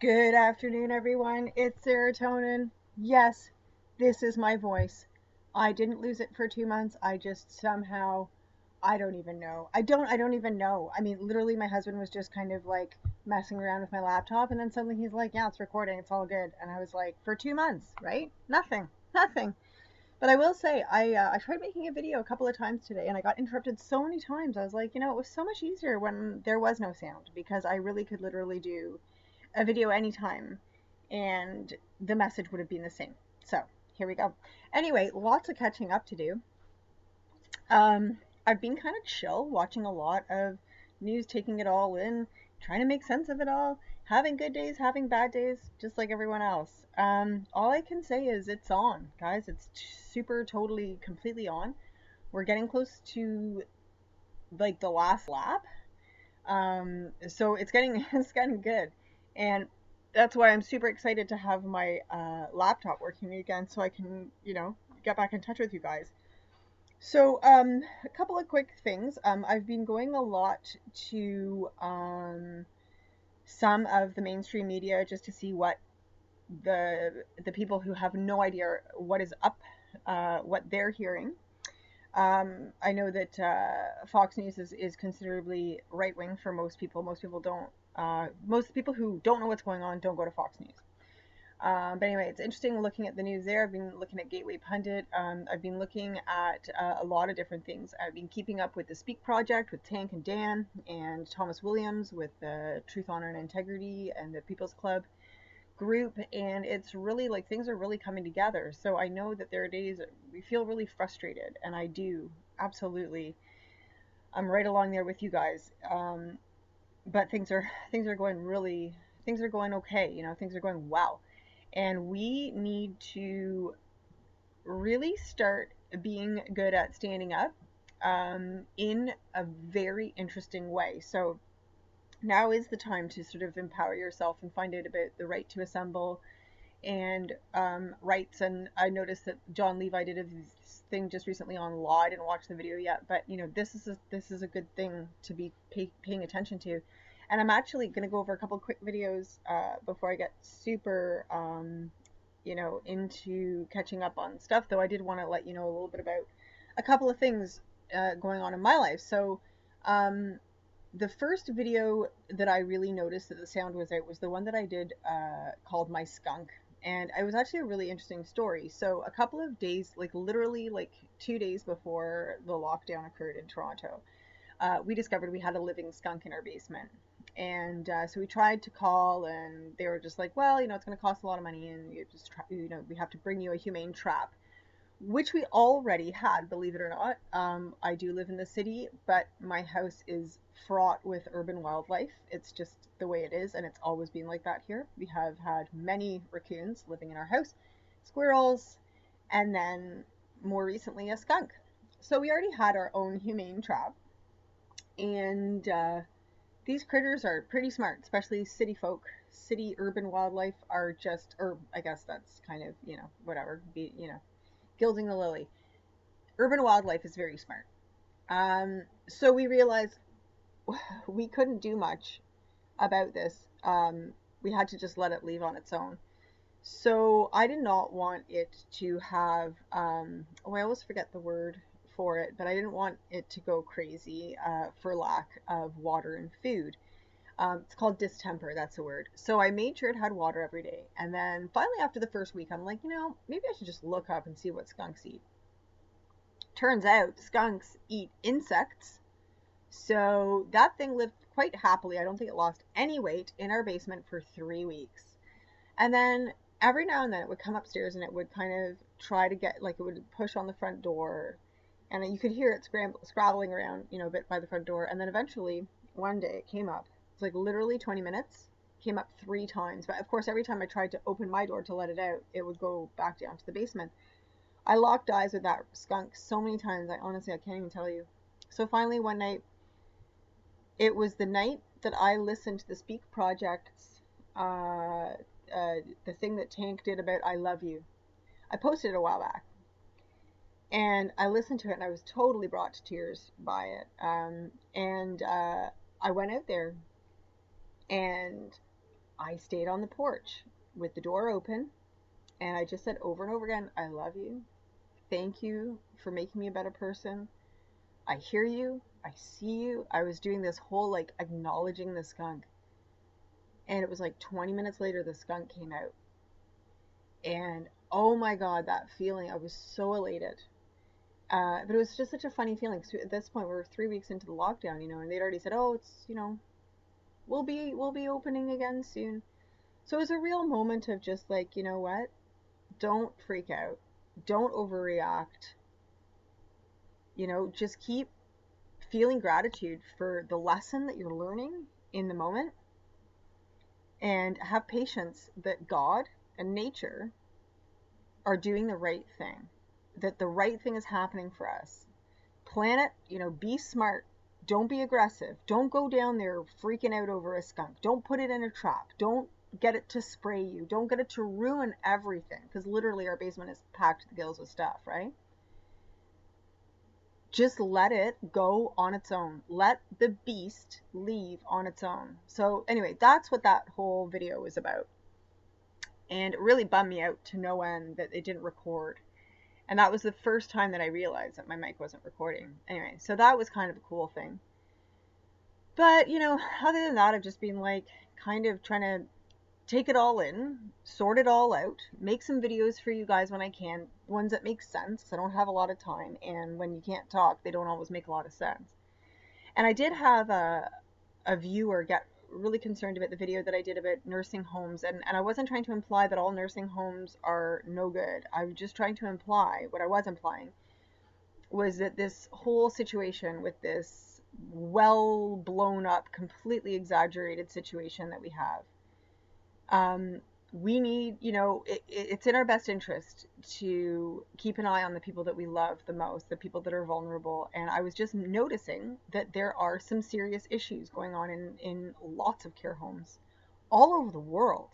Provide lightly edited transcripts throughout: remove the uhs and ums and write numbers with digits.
Good afternoon, everyone. It's serotonin. Yes, this is my voice. I didn't lose it for 2 months. I just somehow, I don't even know. I don't even know. I mean, literally, my husband was just kind of like messing around with my laptop, and then suddenly he's like, "Yeah, it's recording. It's all good." And I was like, "For 2 months, right? Nothing, nothing." But I will say, I tried making a video a couple of times today, and I got interrupted so many times. I was like, it was so much easier when there was no sound because I really could literally do a video anytime and the message would have been the same. So here we go. Anyway, lots of catching up to do. I've been kind of chill, watching a lot of news, taking it all in, trying to make sense of it all, having good days, having bad days, just like everyone else. All I can say is it's on, guys. It's super, totally, completely on. We're getting close to like the last lap. So it's getting it's getting good, and that's why I'm super excited to have my laptop working again, so I can get back in touch with you guys. So a couple of quick things. I've been going a lot to some of the mainstream media just to see what the people who have no idea what is up, what they're hearing. I know that Fox News is considerably right wing for most people. Most people don't. Most people who don't know what's going on don't go to Fox News. But anyway, it's interesting looking at the news there. I've been looking at Gateway Pundit. I've been looking at a lot of different things. I've been keeping up with the Speak Project with Tank and Dan and Thomas Williams with the Truth, Honor, and Integrity and the People's Club group, and it's really like things are really coming together. So I know that there are days we feel really frustrated, and I do absolutely. I'm right along there with you guys. But things are going really things are going okay. Things are going well, and we need to really start being good at standing up in a very interesting way. So now is the time to sort of empower yourself and find out about the right to assemble and rights. And I noticed that John Levi did a thing just recently on law. I didn't watch the video yet, but this is a good thing to be paying attention to. And I'm actually going to go over a couple quick videos before I get super into catching up on stuff. Though I did want to let you know a little bit about a couple of things going on in my life. So the first video that I really noticed that the sound was out was the one that I did called My Skunk. And it was actually a really interesting story. So a couple of days, like literally like 2 days before the lockdown occurred in Toronto, we discovered we had a living skunk in our basement. And so we tried to call, and they were just like, well, it's going to cost a lot of money, and we have to bring you a humane trap, which we already had, believe it or not. I do live in the city, but my house is fraught with urban wildlife. It's just the way it is, and it's always been like that here. We have had many raccoons living in our house, squirrels, and then more recently a skunk. So we already had our own humane trap, and these critters are pretty smart, especially city folk. City urban wildlife are just, or I guess that's kind of, whatever, gilding the lily. Urban wildlife is very smart. So we realized we couldn't do much about this. We had to just let it leave on its own. So I did not want it to have, I always forget the word for it, but I didn't want it to go crazy for lack of water and food. It's called distemper, that's the word. So I made sure it had water every day. And then finally, after the first week, I'm like, maybe I should just look up and see what skunks eat. Turns out skunks eat insects. So that thing lived quite happily. I don't think it lost any weight in our basement for 3 weeks. And then every now and then it would come upstairs and it would kind of try to get, like, it would push on the front door. And you could hear it scrabbling around, a bit by the front door. And then eventually, one day, it came up. It's like literally 20 minutes. Came up 3 times. But of course, every time I tried to open my door to let it out, it would go back down to the basement. I locked eyes with that skunk so many times. I can't even tell you. So finally, one night, it was the night that I listened to the Speak Project's, the thing that Tank did about I Love You. I posted it a while back. And I listened to it and I was totally brought to tears by it. And I went out there and I stayed on the porch with the door open, and I just said over and over again, I love you. Thank you for making me a better person. I hear you. I see you. I was doing this whole like acknowledging the skunk. And it was like 20 minutes later, the skunk came out. And oh my God, that feeling, I was so elated. But it was just such a funny feeling. So at this point, we were 3 weeks into the lockdown, and they'd already said, oh, we'll be opening again soon. So it was a real moment of just like, you know what? Don't freak out. Don't overreact. Just keep feeling gratitude for the lesson that you're learning in the moment, and have patience that God and nature are doing the right thing, that the right thing is happening for us. Plan it, be smart. Don't be aggressive. Don't go down there freaking out over a skunk. Don't put it in a trap. Don't get it to spray you. Don't get it to ruin everything, because literally our basement is packed to the gills with stuff, right? Just let it go on its own. Let the beast leave on its own. So anyway, that's what that whole video was about. And it really bummed me out to no end that it didn't record. And that was the first time that I realized that my mic wasn't recording. Anyway, so that was kind of a cool thing. But, other than that, I've just been like kind of trying to take it all in, sort it all out, make some videos for you guys when I can, ones that make sense, because I don't have a lot of time, and when you can't talk, they don't always make a lot of sense. And I did have a viewer get really concerned about the video that I did about nursing homes, and I wasn't trying to imply that all nursing homes are no good. I was just trying to imply, what I was implying was that this whole situation with this well blown up, completely exaggerated situation that we have, we need, it's in our best interest to keep an eye on the people that we love the most, the people that are vulnerable. And I was just noticing that there are some serious issues going on in lots of care homes all over the world.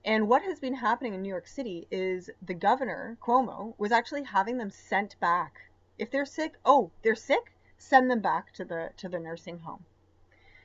And what has been happening in New York City is the governor, Cuomo, was actually having them sent back. If they're sick, they're sick, send them back to the nursing home.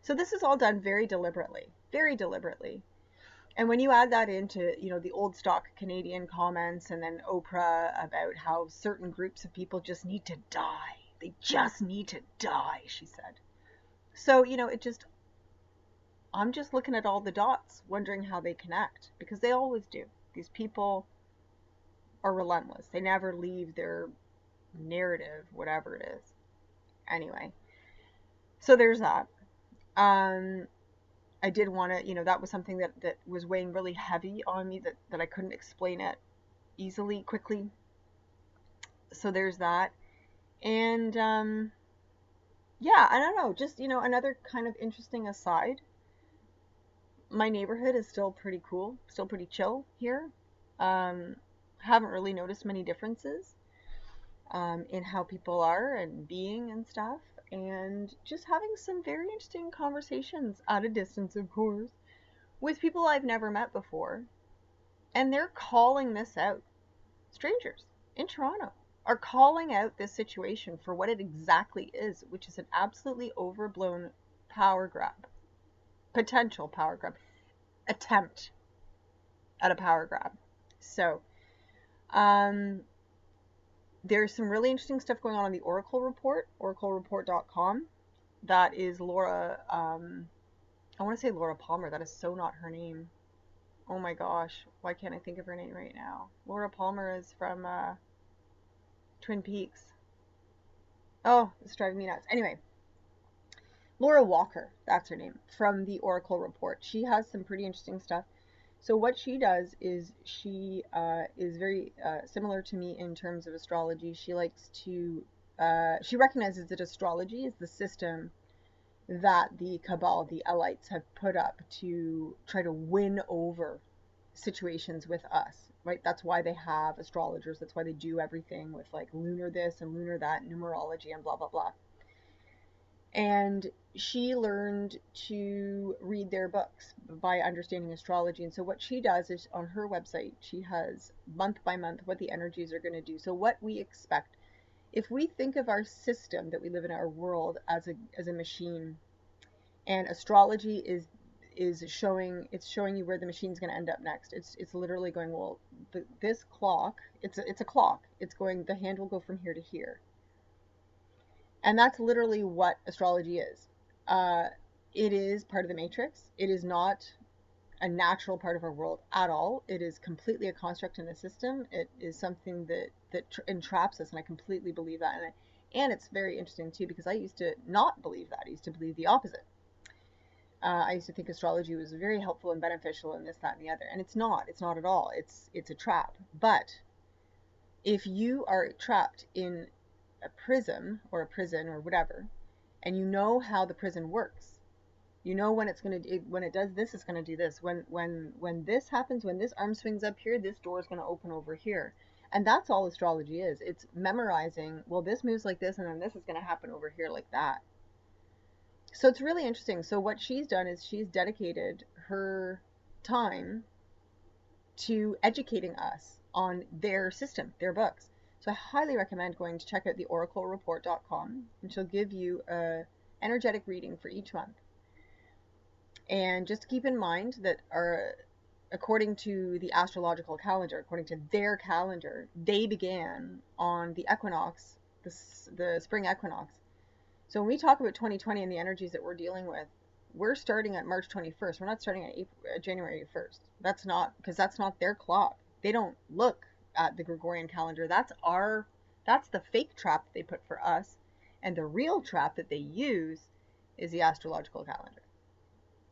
So this is all done very deliberately, very deliberately. And when you add that into, the old stock Canadian comments, and then Oprah about how certain groups of people just need to die. They just need to die, she said. So, I'm just looking at all the dots, wondering how they connect, because they always do. These people are relentless. They never leave their narrative, whatever it is. Anyway, so there's that. I did want to, that was something that was weighing really heavy on me, that I couldn't explain it easily, quickly. So there's that. And, yeah, I don't know, just, another kind of interesting aside. My neighborhood is still pretty cool, still pretty chill here. Haven't really noticed many differences in how people are and being and stuff. And just having some very interesting conversations at a distance, of course, with people I've never met before. And they're calling this out. Strangers in Toronto are calling out this situation for what it exactly is, which is an absolutely overblown power grab. Potential power grab. Attempt at a power grab. So, there's some really interesting stuff going on the Oracle Report, oraclereport.com. That is Laura, I want to say Laura Palmer. That is so not her name. Oh my gosh, why can't I think of her name right now? Laura Palmer is from Twin Peaks. Oh, it's driving me nuts. Anyway, Laura Walker, that's her name, from the Oracle Report. She has some pretty interesting stuff. So what she does is she is very similar to me in terms of astrology. She likes to, she recognizes that astrology is the system that the Cabal, the elites, have put up to try to win over situations with us, right? That's why they have astrologers. That's why they do everything with like lunar this and lunar that, numerology and blah, blah, blah. And she learned to read their books by understanding astrology. And so what she does is on her website, she has month by month what the energies are going to do. So what we expect, if we think of our system that we live in, our world, as a machine, and astrology is showing, it's showing you where the machine's going to end up next. It's literally going, well, this clock, it's a clock. It's going, the hand will go from here to here. And that's literally what astrology is. Uh, it is part of the matrix. It is not a natural part of our world at all. It is completely a construct in the system. It is something that entraps us, and I completely believe that. And it's very interesting too, because I used to not believe that. I used to believe the opposite. I used to think astrology was very helpful and beneficial and this, that, and the other. And it's not. It's not at all. It's a trap. But if you are trapped in a prism or a prison or whatever, and you know how the prison works, you know when it's going to, when it does this, it's going to do this. When this happens, when this arm swings up here, this door is going to open over here. And that's all astrology is. It's memorizing, well, this moves like this, and then this is going to happen over here like that. So it's really interesting. So what she's done is she's dedicated her time to educating us on their system, their books. So I highly recommend going to check out the oraclereport.com, and she'll give you a energetic reading for each month. And just keep in mind that according to the astrological calendar, according to their calendar, they began on the equinox, the spring equinox. So when we talk about 2020 and the energies that we're dealing with, we're starting at March 21st. We're not starting at January 1st. That's not, because that's not their clock. They don't look at the Gregorian calendar. That's the fake trap that they put for us. And the real trap that they use is the astrological calendar.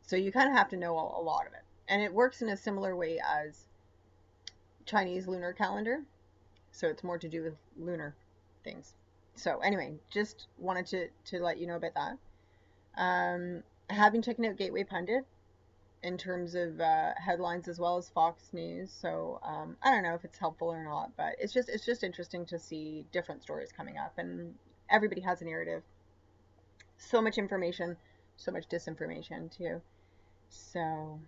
So you kind of have to know a lot of it. And it works in a similar way as Chinese lunar calendar. So it's more to do with lunar things. So anyway, just wanted to let you know about that. Having checked out Gateway Pundit in terms of headlines as well as Fox News. So I don't know if it's helpful or not, but it's just interesting to see different stories coming up, and everybody has a narrative. So much information, so much disinformation too. So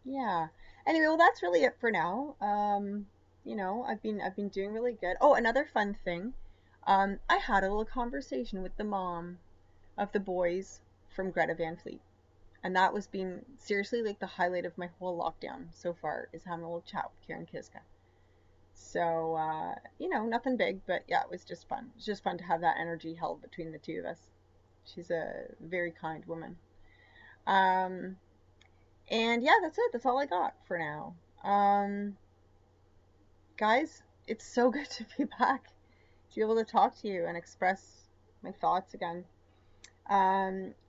yeah. Anyway, well, that's really it for now. You know, I've been doing really good. Oh, another fun thing. I had a little conversation with the mom of the boys from Greta Van Fleet. And that was being seriously like the highlight of my whole lockdown so far, is having a little chat with Karen Kiska. So, you know, nothing big, but yeah, it was just fun. It's just fun to have that energy held between the two of us. She's a very kind woman. And yeah, that's it. That's all I got for now. Guys, it's so good to be back, to be able to talk to you and express my thoughts again.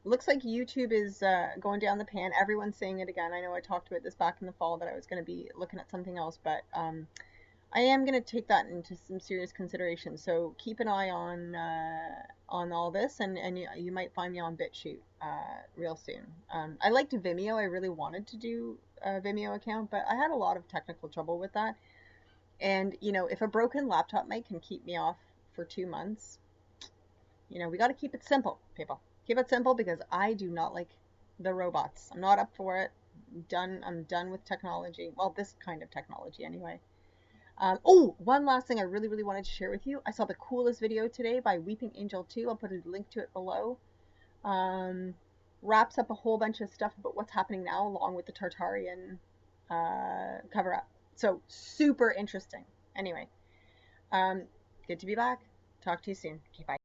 Looks like YouTube is going down the pan. Everyone's saying it again. I know I talked about this back in the fall, that I was going to be looking at something else, but I am going to take that into some serious consideration. So keep an eye on all this, and you might find me on BitChute real soon. I liked Vimeo. I really wanted to do a Vimeo account, but I had a lot of technical trouble with that. And, you know, if a broken laptop mic can keep me off for 2 months, you know, we got to keep it simple, people. Keep it simple, because I do not like the robots. I'm not up for it. I'm done with technology. Well, this kind of technology anyway. Oh, one last thing I really, really wanted to share with you. I saw the coolest video today by Weeping Angel 2. I'll put a link to it below. Wraps up a whole bunch of stuff about what's happening now, along with the Tartarian cover-up. So, super interesting. Anyway, good to be back. Talk to you soon. Okay, bye.